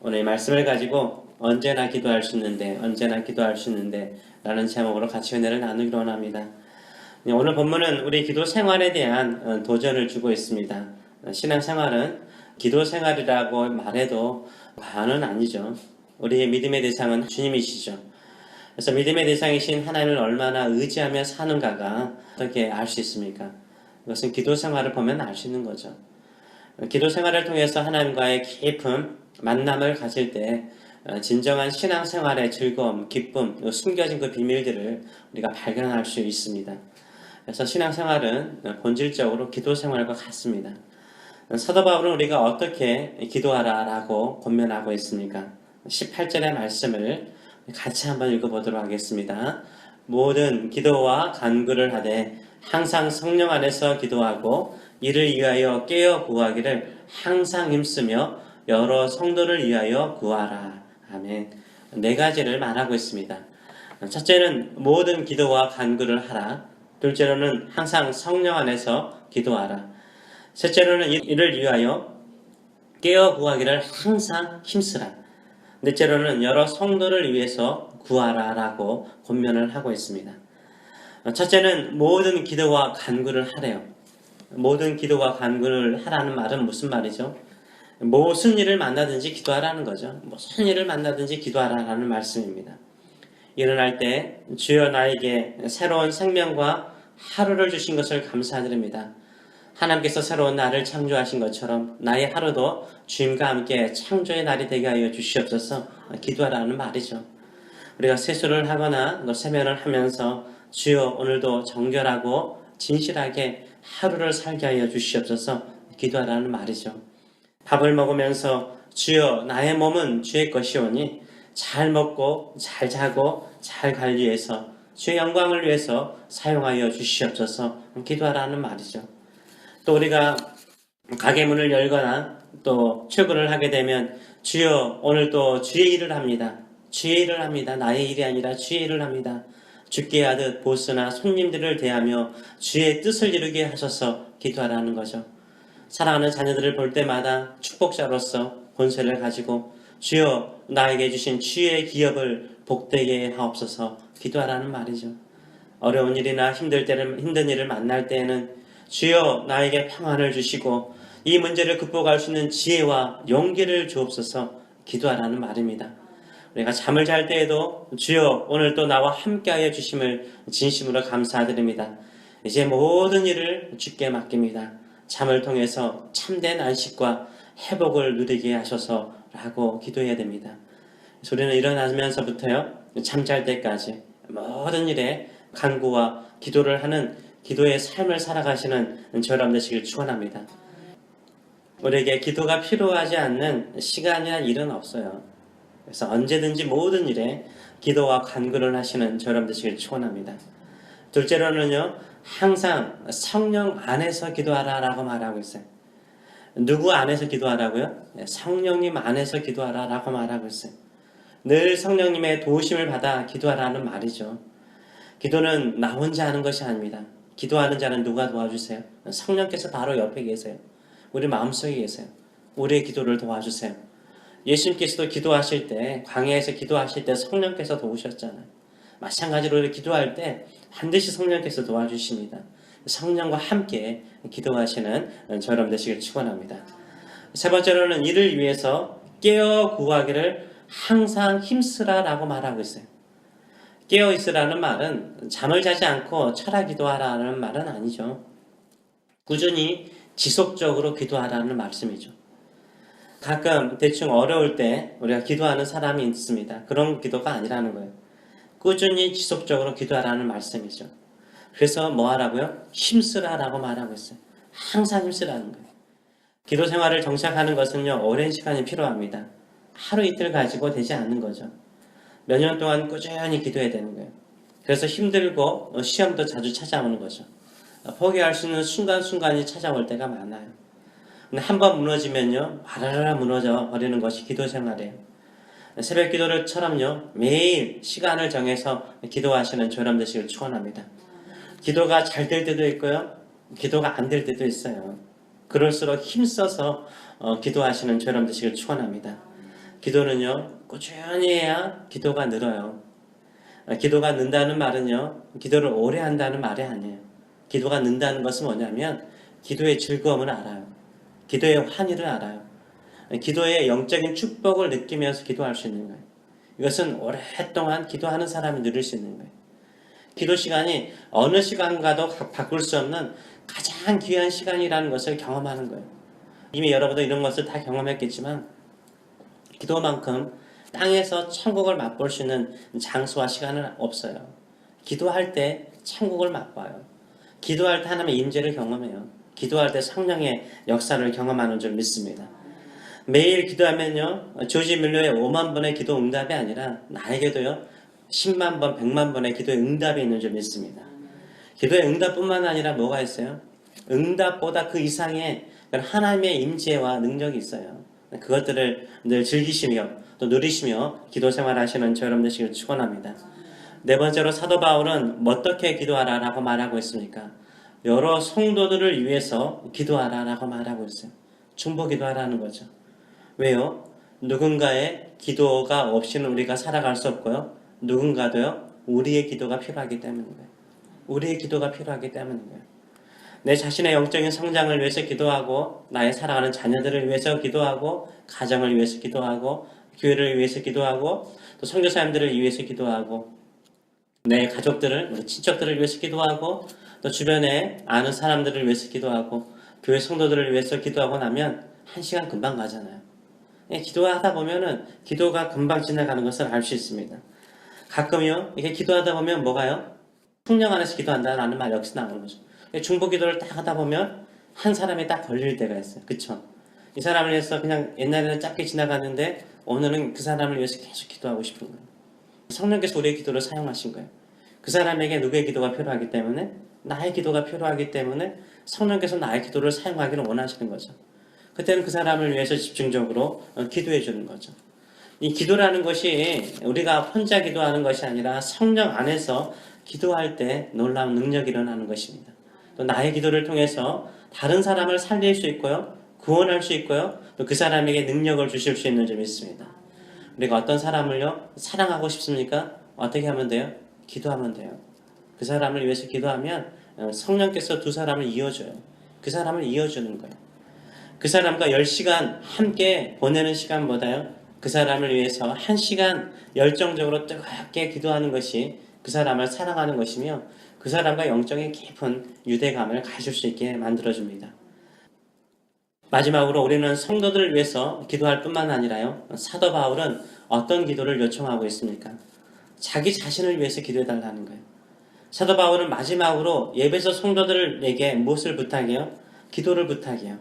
오늘 이 말씀을 가지고 언제나 기도할 수 있는데 라는 제목으로 같이 은혜를 나누기로 합니다. 오늘 본문은 우리 기도 생활에 대한 도전을 주고 있습니다. 신앙생활은 기도 생활이라고 말해도 과언은 아니죠. 우리의 믿음의 대상은 주님이시죠. 그래서 믿음의 대상이신 하나님을 얼마나 의지하며 사는가가 어떻게 알 수 있습니까? 이것은 기도 생활을 보면 알 수 있는 거죠. 기도 생활을 통해서 하나님과의 깊은 만남을 가질 때 진정한 신앙생활의 즐거움, 기쁨, 숨겨진 그 비밀들을 우리가 발견할 수 있습니다. 그래서 신앙생활은 본질적으로 기도 생활과 같습니다. 사도 바울은 우리가 어떻게 기도하라라고 권면하고 있습니까? 18절의 말씀을 같이 한번 읽어보도록 하겠습니다. 모든 기도와 간구를 하되 항상 성령 안에서 기도하고 이를 위하여 깨어 구하기를 항상 힘쓰며 여러 성도를 위하여 구하라. 아멘. 네 가지를 말하고 있습니다. 첫째는 모든 기도와 간구를 하라. 둘째로는 항상 성령 안에서 기도하라. 셋째로는 이를 위하여 깨어 구하기를 항상 힘쓰라. 넷째로는 여러 성도를 위해서 구하라라고 권면을 하고 있습니다. 첫째는 모든 기도와 간구를 하래요. 모든 기도와 간구를 하라는 말은 무슨 말이죠? 무슨 일을 만나든지 기도하라는 거죠. 무슨 일을 만나든지 기도하라는 말씀입니다. 일어날 때 주여 나에게 새로운 생명과 하루를 주신 것을 감사드립니다. 하나님께서 새로운 날을 창조하신 것처럼 나의 하루도 주님과 함께 창조의 날이 되게 하여 주시옵소서 기도하라는 말이죠. 우리가 세수를 하거나 세면을 하면서 주여 오늘도 정결하고 진실하게 하루를 살게 하여 주시옵소서 기도하라는 말이죠. 밥을 먹으면서 주여 나의 몸은 주의 것이오니 잘 먹고 잘 자고 잘 관리해서 주의 영광을 위해서 사용하여 주시옵소서 기도하라는 말이죠. 또 우리가 가게 문을 열거나 또 출근을 하게 되면 주여 오늘 또 주의 일을 합니다. 주의 일을 합니다. 나의 일이 아니라 주의 일을 합니다. 주께 하듯 보스나 손님들을 대하며 주의 뜻을 이루게 하셔서 기도하라는 거죠. 사랑하는 자녀들을 볼 때마다 축복자로서 본세를 가지고 주여 나에게 주신 주의 기업을 복되게 하옵소서 기도하라는 말이죠. 어려운 일이나 힘든 일을 만날 때에는 주여 나에게 평안을 주시고 이 문제를 극복할 수 있는 지혜와 용기를 주옵소서 기도하라는 말입니다. 우리가 잠을 잘 때에도 주여 오늘 또 나와 함께하여 주심을 진심으로 감사드립니다. 이제 모든 일을 주께 맡깁니다. 잠을 통해서 참된 안식과 회복을 누리게 하셔서 라고 기도해야 됩니다. 그래서 우리는 일어나면서부터요 잠잘 때까지 모든 일에 간구와 기도를 하는 기도의 삶을 살아가시는 저여러분 되시길 축원합니다. 우리에게 기도가 필요하지 않는 시간이나 일은 없어요. 그래서 언제든지 모든 일에 기도와 간구를 하시는 저여러분 되시길 축원합니다. 둘째로는요 항상 성령 안에서 기도하라라고 말하고 있어요. 누구 안에서 기도하라고요? 성령님 안에서 기도하라라고 말하고 있어요. 늘 성령님의 도우심을 받아 기도하라는 말이죠. 기도는 나 혼자 하는 것이 아닙니다. 기도하는 자는 누가 도와주세요? 성령께서 바로 옆에 계세요. 우리 마음속에 계세요. 우리의 기도를 도와주세요. 예수님께서도 기도하실 때 광야에서 기도하실 때 성령께서 도우셨잖아요. 마찬가지로 우리 기도할 때 반드시 성령께서 도와주십니다. 성령과 함께 기도하시는 저여러분 되시길 축원합니다. 세 번째로는 이를 위해서 깨어 구하기를 항상 힘쓰라라고 말하고 있어요. 깨어 있으라는 말은 잠을 자지 않고 철야 기도하라는 말은 아니죠. 꾸준히 지속적으로 기도하라는 말씀이죠. 가끔 대충 어려울 때 우리가 기도하는 사람이 있습니다. 그런 기도가 아니라는 거예요. 꾸준히 지속적으로 기도하라는 말씀이죠. 그래서 뭐 하라고요? 힘쓰라라고 말하고 있어요. 항상 힘쓰라는 거예요. 기도 생활을 정착하는 것은요 오랜 시간이 필요합니다. 하루 이틀 가지고 되지 않는 거죠. 몇 년 동안 꾸준히 기도해야 되는 거예요. 그래서 힘들고 시험도 자주 찾아오는 거죠. 포기할 수 있는 순간순간이 찾아올 때가 많아요. 근데 한번 무너지면요 바라라 무너져 버리는 것이 기도 생활이에요. 새벽 기도를처럼요 매일 시간을 정해서 기도하시는 저여러분 되시길 축원합니다. 기도가 잘 될 때도 있고요 기도가 안 될 때도 있어요. 그럴수록 힘써서 기도하시는 저여러분 되시길 축원합니다. 기도는요, 꾸준히 해야 기도가 늘어요. 기도가 는다는 말은요, 기도를 오래 한다는 말이 아니에요. 기도가 는다는 것은 뭐냐면, 기도의 즐거움을 알아요. 기도의 환희를 알아요. 기도의 영적인 축복을 느끼면서 기도할 수 있는 거예요. 이것은 오랫동안 기도하는 사람이 누릴 수 있는 거예요. 기도 시간이 어느 시간과도 바꿀 수 없는 가장 귀한 시간이라는 것을 경험하는 거예요. 이미 여러분도 이런 것을 다 경험했겠지만 기도만큼 땅에서 천국을 맛볼 수 있는 장소와 시간은 없어요. 기도할 때 천국을 맛봐요. 기도할 때 하나님의 임재를 경험해요. 기도할 때 성령의 역사를 경험하는 줄 믿습니다. 매일 기도하면요, 조지 밀러의 5만 번의 기도 응답이 아니라 나에게도요 10만 번, 100만 번의 기도의 응답이 있는 줄 믿습니다. 기도의 응답뿐만 아니라 뭐가 있어요? 응답보다 그 이상의 하나님의 임재와 능력이 있어요. 그것들을 늘 즐기시며 또 누리시며 기도 생활하시는 저 여러분 되시길 축원합니다. 네 번째로 사도 바울은 어떻게 기도하라라고 말하고 있습니까? 여러 성도들을 위해서 기도하라라고 말하고 있어요. 중보 기도하라는 거죠. 왜요? 누군가의 기도가 없이는 우리가 살아갈 수 없고요. 누군가도요, 우리의 기도가 필요하기 때문인 거예요. 우리의 기도가 필요하기 때문인 거예요. 내 자신의 영적인 성장을 위해서 기도하고, 나의 사랑하는 자녀들을 위해서 기도하고, 가정을 위해서 기도하고, 교회를 위해서 기도하고, 또 선교사님들을 위해서 기도하고, 내 가족들을, 우리 친척들을 위해서 기도하고, 또 주변에 아는 사람들을 위해서 기도하고, 교회 성도들을 위해서 기도하고 나면 1시간 금방 가잖아요. 기도하다 보면은 기도가 금방 지나가는 것을 알 수 있습니다. 가끔요, 이게 기도하다 보면 뭐가요? 성령 안에서 기도한다라는 말 역시 나오는 거죠. 중보 기도를 딱 하다 보면 한 사람이 딱 걸릴 때가 있어요. 그쵸? 이 사람을 위해서 그냥 옛날에는 짧게 지나갔는데 오늘은 그 사람을 위해서 계속 기도하고 싶은 거예요. 성령께서 우리의 기도를 사용하신 거예요. 그 사람에게 누구의 기도가 필요하기 때문에, 나의 기도가 필요하기 때문에 성령께서 나의 기도를 사용하기를 원하시는 거죠. 그때는 그 사람을 위해서 집중적으로 기도해 주는 거죠. 이 기도라는 것이 우리가 혼자 기도하는 것이 아니라 성령 안에서 기도할 때 놀라운 능력이 일어나는 것입니다. 또 나의 기도를 통해서 다른 사람을 살릴 수 있고요, 구원할 수 있고요, 또 그 사람에게 능력을 주실 수 있는 줄 믿습니다. 우리가 어떤 사람을요, 사랑하고 싶습니까? 어떻게 하면 돼요? 기도하면 돼요. 그 사람을 위해서 기도하면 성령께서 두 사람을 이어줘요. 그 사람을 이어주는 거예요. 그 사람과 10시간 함께 보내는 시간보다요, 그 사람을 위해서 1시간 열정적으로 뜨겁게 기도하는 것이 그 사람을 사랑하는 것이며, 그 사람과 영적인 깊은 유대감을 가질 수 있게 만들어줍니다. 마지막으로 우리는 성도들을 위해서 기도할 뿐만 아니라요, 사도 바울은 어떤 기도를 요청하고 있습니까? 자기 자신을 위해서 기도해달라는 거예요. 사도 바울은 마지막으로 예배소 성도들에게 무엇을 부탁해요? 기도를 부탁해요.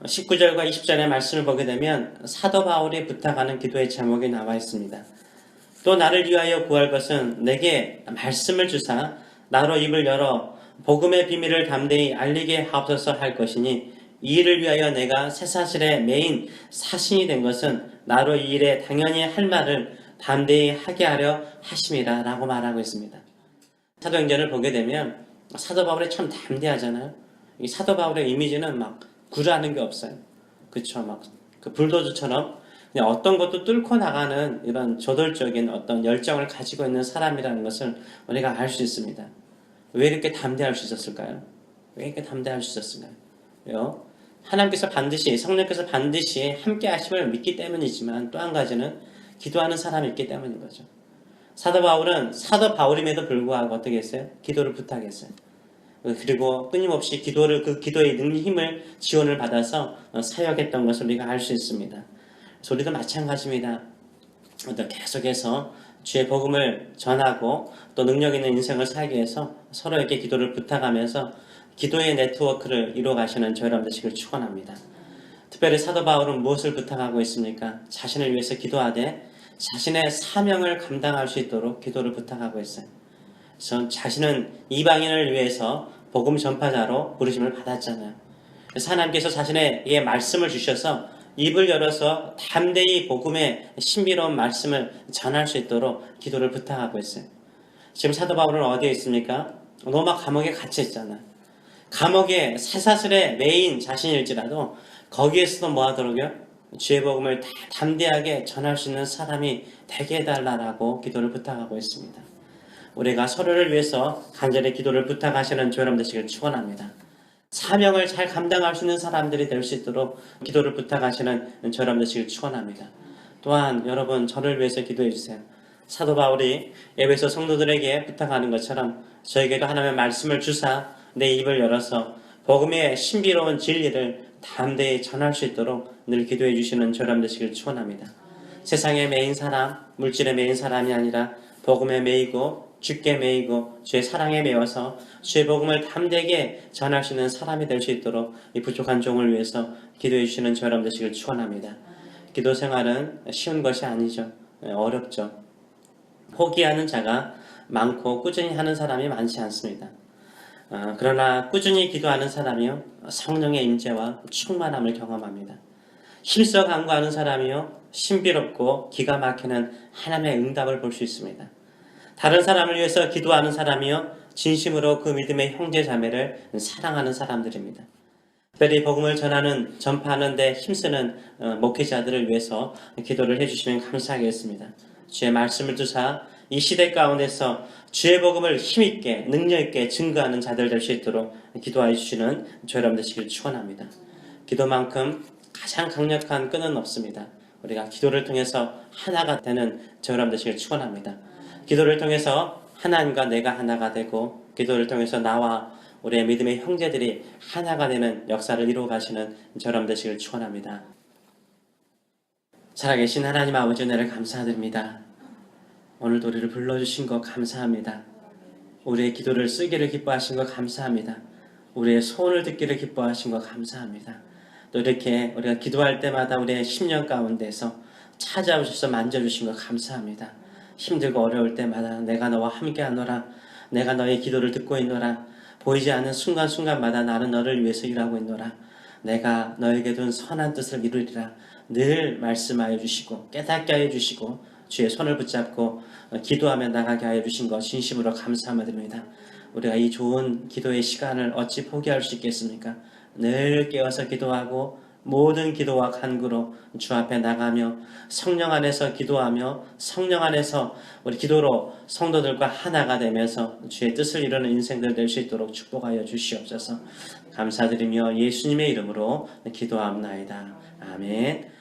19절과 20절의 말씀을 보게 되면 사도 바울이 부탁하는 기도의 제목이 나와 있습니다. 또 나를 위하여 구할 것은 내게 말씀을 주사 나로 입을 열어 복음의 비밀을 담대히 알리게 하옵소서 할 것이니, 이 일을 위하여 내가 쇠사슬의 메인 사신이 된 것은 나로 이 일에 당연히 할 말을 담대히 하게 하려 하심이라 라고 말하고 있습니다. 사도행전을 보게 되면 사도 바울이 참 담대하잖아요. 이 사도 바울의 이미지는 막 구라는 게 없어요. 그쵸? 막 그 불도저처럼 그냥 어떤 것도 뚫고 나가는 이런 저돌적인 어떤 열정을 가지고 있는 사람이라는 것을 우리가 알 수 있습니다. 왜 이렇게 담대할 수 있었을까요? 왜 이렇게 담대할 수 있었을까요? 왜요? 하나님께서 반드시, 성령께서 반드시 함께 하심을 믿기 때문이지만, 또 한 가지는 기도하는 사람이 있기 때문인 거죠. 사도 바울은 사도 바울임에도 불구하고 어떻게 했어요? 기도를 부탁했어요. 그리고 끊임없이 그 기도의 힘을, 지원을 받아서 사역했던 것을 우리가 알 수 있습니다. 그래서 우리도 마찬가지입니다. 계속해서 주의 복음을 전하고 또 능력 있는 인생을 살기 위해서 서로에게 기도를 부탁하면서 기도의 네트워크를 이루어가시는 저 여러분 되시길 축원합니다. 특별히 사도 바울은 무엇을 부탁하고 있습니까? 자신을 위해서 기도하되 자신의 사명을 감당할 수 있도록 기도를 부탁하고 있어요. 그래서 자신은 이방인을 위해서 복음 전파자로 부르심을 받았잖아요. 그래서 하나님께서 자신에게 말씀을 주셔서 입을 열어서 담대히 복음의 신비로운 말씀을 전할 수 있도록 기도를 부탁하고 있어요. 지금 사도 바울은 어디에 있습니까? 로마 감옥에 갇혀 있잖아요. 감옥의 쇠사슬의 메인 자신일지라도 거기에서도 뭐 하도록요? 주의 복음을 다 담대하게 전할 수 있는 사람이 되게 해달라고 기도를 부탁하고 있습니다. 우리가 서로를 위해서 간절히 기도를 부탁하시는 주 여러분 되시길 축원합니다. 사명을 잘 감당할 수 있는 사람들이 될 수 있도록 기도를 부탁하시는 주 여러분 되시길 축원합니다. 또한 여러분 저를 위해서 기도해 주세요. 사도 바울이 에베소 성도들에게 부탁하는 것처럼 저에게도 하나님의 말씀을 주사 내 입을 열어서 복음의 신비로운 진리를 담대히 전할 수 있도록 늘 기도해 주시는 주 여러분 되시길 축원합니다. 세상에 매인 사람, 물질에 매인 사람이 아니라 복음에 매이고 주께 매이고 주의 사랑에 매어서 주의 복음을 담대게 전할 수 있는 사람이 될 수 있도록 이 부족한 종을 위해서 기도해 주시는 주 여러분 되시길 축원합니다. 기도 생활은 쉬운 것이 아니죠. 어렵죠. 포기하는 자가 많고 꾸준히 하는 사람이 많지 않습니다. 그러나 꾸준히 기도하는 사람이요 성령의 임재와 충만함을 경험합니다. 힘써 간구하는 사람이요 신비롭고 기가 막히는 하나님의 응답을 볼 수 있습니다. 다른 사람을 위해서 기도하는 사람이요 진심으로 그 믿음의 형제 자매를 사랑하는 사람들입니다. 특별히 복음을 전파하는 데 힘쓰는 목회자들을 위해서 기도를 해주시면 감사하겠습니다. 주의 말씀을 두사 이 시대 가운데서 주의 복음을 힘있게 능력있게 증거하는 자들 될 수 있도록 기도해 주시는 주 여러분 되시길 축원합니다. 기도만큼 가장 강력한 끈은 없습니다. 우리가 기도를 통해서 하나가 되는 주 여러분 되시길 축원합니다. 기도를 통해서 하나님과 내가 하나가 되고 기도를 통해서 나와 우리의 믿음의 형제들이 하나가 되는 역사를 이루어 가시는 주 여러분 되시길 축원합니다. 살아계신 하나님 아버지 은혜를 감사드립니다. 오늘도 우리를 불러주신 것 감사합니다. 우리의 기도를 쓰기를 기뻐하신 것 감사합니다. 우리의 소원을 듣기를 기뻐하신 것 감사합니다. 또 이렇게 우리가 기도할 때마다 우리의 심령 가운데서 찾아오셔서 만져주신 것 감사합니다. 힘들고 어려울 때마다 내가 너와 함께하노라, 내가 너의 기도를 듣고 있노라, 보이지 않는 순간순간마다 나는 너를 위해서 일하고 있노라, 내가 너에게 둔 선한 뜻을 이루리라 늘 말씀하여 주시고 깨닫게 하여 주시고 주의 손을 붙잡고 기도하며 나가게 하여 주신 것 진심으로 감사드립니다. 우리가 이 좋은 기도의 시간을 어찌 포기할 수 있겠습니까? 늘 깨어서 기도하고 모든 기도와 간구로 주 앞에 나가며 성령 안에서 기도하며 성령 안에서 우리 기도로 성도들과 하나가 되면서 주의 뜻을 이루는 인생들 될 수 있도록 축복하여 주시옵소서. 감사드리며 예수님의 이름으로 기도합나이다. 아멘.